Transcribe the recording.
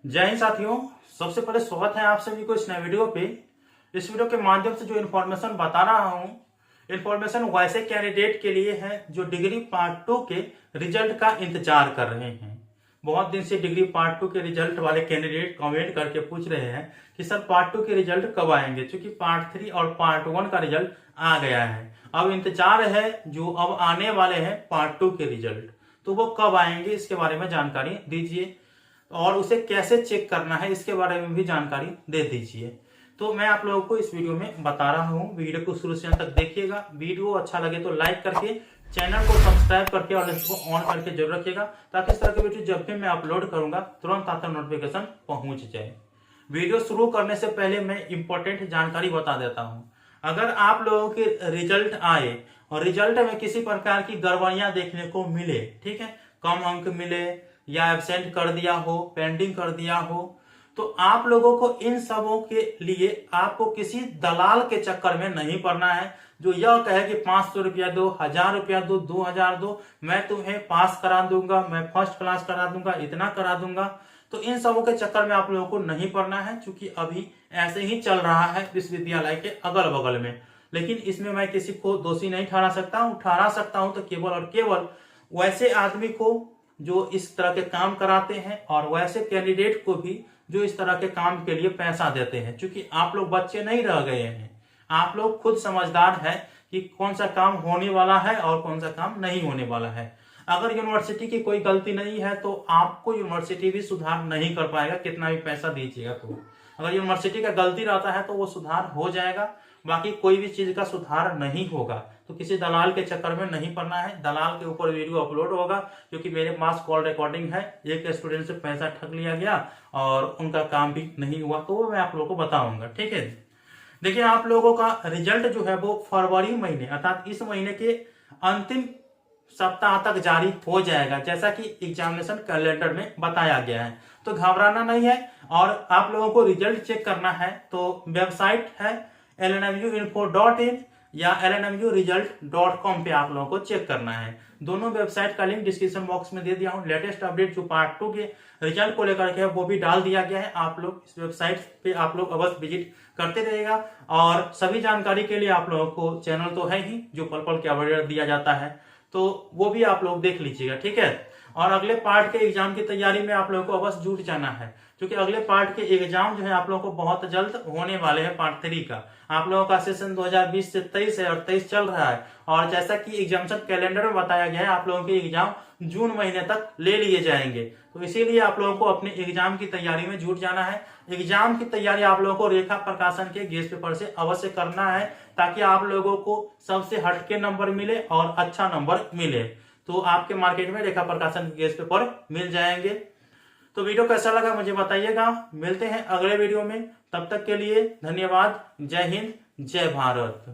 जय हिंद साथियों। सबसे पहले स्वागत है आप सभी को इस नए वीडियो पे। इस वीडियो के माध्यम से जो इन्फॉर्मेशन बता रहा हूँ, इन्फॉर्मेशन वैसे कैंडिडेट के लिए है जो डिग्री पार्ट 2 के रिजल्ट का इंतजार कर रहे हैं। बहुत दिन से डिग्री पार्ट 2 के रिजल्ट वाले कैंडिडेट कमेंट करके पूछ रहे हैं कि सर पार्ट 2 के रिजल्ट कब आएंगे, क्योंकि पार्ट 3 और पार्ट 1 का रिजल्ट आ गया है। अब इंतजार है जो अब आने वाले हैं पार्ट 2 के रिजल्ट, तो वो कब आएंगे इसके बारे में जानकारी दीजिए और उसे कैसे चेक करना है इसके बारे में भी जानकारी दे दीजिए। तो मैं आप लोगों को इस वीडियो में बता रहा हूँ, वीडियो को शुरू से अंत तक देखिएगा। वीडियो अच्छा लगे तो लाइक करके चैनल को सब्सक्राइब करके और इसको ऑन करके जरूर रखिएगा, ताकि इस तरह की वीडियो जब भी मैं अपलोड करूंगा तुरंत आता नोटिफिकेशन पहुंच जाए। वीडियो शुरू करने से पहले मैं इंपॉर्टेंट जानकारी बता देता हूँ। अगर आप लोगों के रिजल्ट आए और रिजल्ट में किसी प्रकार की गड़बड़ियां देखने को मिले, ठीक है, कम अंक मिले या एब्सेंट कर दिया हो, पेंडिंग कर दिया हो, तो आप लोगों को इन सबों के लिए आपको किसी दलाल के चक्कर में नहीं पड़ना है जो यह कहे कि 500 रुपया दो, 1000 रुपया दो, 2000 दो, मैं तुम्हें पास करा दूंगा, मैं फर्स्ट क्लास करा दूंगा, इतना करा दूंगा। तो इन सबों के चक्कर में आप लोगों को नहीं पड़ना है, क्योंकि अभी ऐसे ही चल रहा है विश्वविद्यालय के अगल बगल में। लेकिन इसमें मैं किसी को दोषी नहीं ठहरा सकता हूं तो केवल और केवल वैसे आदमी को जो इस तरह के काम कराते हैं और वैसे कैंडिडेट को भी जो इस तरह के काम के लिए पैसा देते हैं। क्योंकि आप लोग बच्चे नहीं रह गए हैं, आप लोग खुद समझदार है कि कौन सा काम होने वाला है और कौन सा काम नहीं होने वाला है। अगर यूनिवर्सिटी की कोई गलती नहीं है तो आपको यूनिवर्सिटी भी सुधार नहीं कर पाएगा, कितना भी पैसा दीजिएगा। तो अगर यूनिवर्सिटी का गलती रहता है तो वो सुधार हो जाएगा, बाकी कोई भी चीज का सुधार नहीं होगा। तो किसी दलाल के चक्कर में नहीं पड़ना है। दलाल के ऊपर वीडियो अपलोड होगा, क्योंकि मेरे पास कॉल रिकॉर्डिंग है, एक स्टूडेंट से पैसा ठग लिया गया और उनका काम भी नहीं हुआ, तो वो मैं आप लोगों को बताऊंगा, ठीक है। देखिए, आप लोगों का रिजल्ट जो है वो फरवरी महीने अर्थात इस महीने के अंतिम सप्ताह तक जारी हो जाएगा, जैसा कि एग्जामिनेशन कैलेंडर में बताया गया है। तो घबराना नहीं है। और आप लोगों को रिजल्ट चेक करना है तो वेबसाइट है lnmuinfo.in या lnmuresult.com पे आप लोगों को चेक करना है। दोनों वेबसाइट का लिंक डिस्क्रिप्शन बॉक्स में दे दिया हूँ। लेटेस्ट अपडेट जो पार्ट 2 के रिजल्ट को लेकर के है वो भी डाल दिया गया है। आप लोग इस वेबसाइट पे आप लोग अवश्य विजिट करते रहेगा और सभी जानकारी के लिए आप लोगों को चैनल तो है ही जो पल पल के अपडेट दिया जाता है, तो वो भी आप लोग देख लीजिएगा, ठीक है। और अगले पार्ट के एग्जाम की तैयारी में आप लोगों को अवश्य जुट जाना है, क्योंकि अगले पार्ट के एग्जाम जो है आप लोगों को बहुत जल्द होने वाले हैं। पार्ट 3 का आप लोगों का सेशन 2020 से 23 है और 23 चल रहा है। और जैसा कि एग्जामिनेशन कैलेंडर में बताया गया है, आप लोगों के एग्जाम जून महीने तक ले लिए जाएंगे। तो इसीलिए आप लोगों को अपने एग्जाम की तैयारी में जुट जाना है। एग्जाम की तैयारी आप लोगों को रेखा प्रकाशन के गेस्ट पेपर से अवश्य करना है, ताकि आप लोगों को सबसे हटके नंबर मिले और अच्छा नंबर मिले। तो आपके मार्केट में रेखा प्रकाशन के गेस्ट पेपर मिल जाएंगे। तो वीडियो कैसा लगा मुझे बताइएगा। मिलते हैं अगले वीडियो में, तब तक के लिए धन्यवाद। जय हिंद, जय भारत।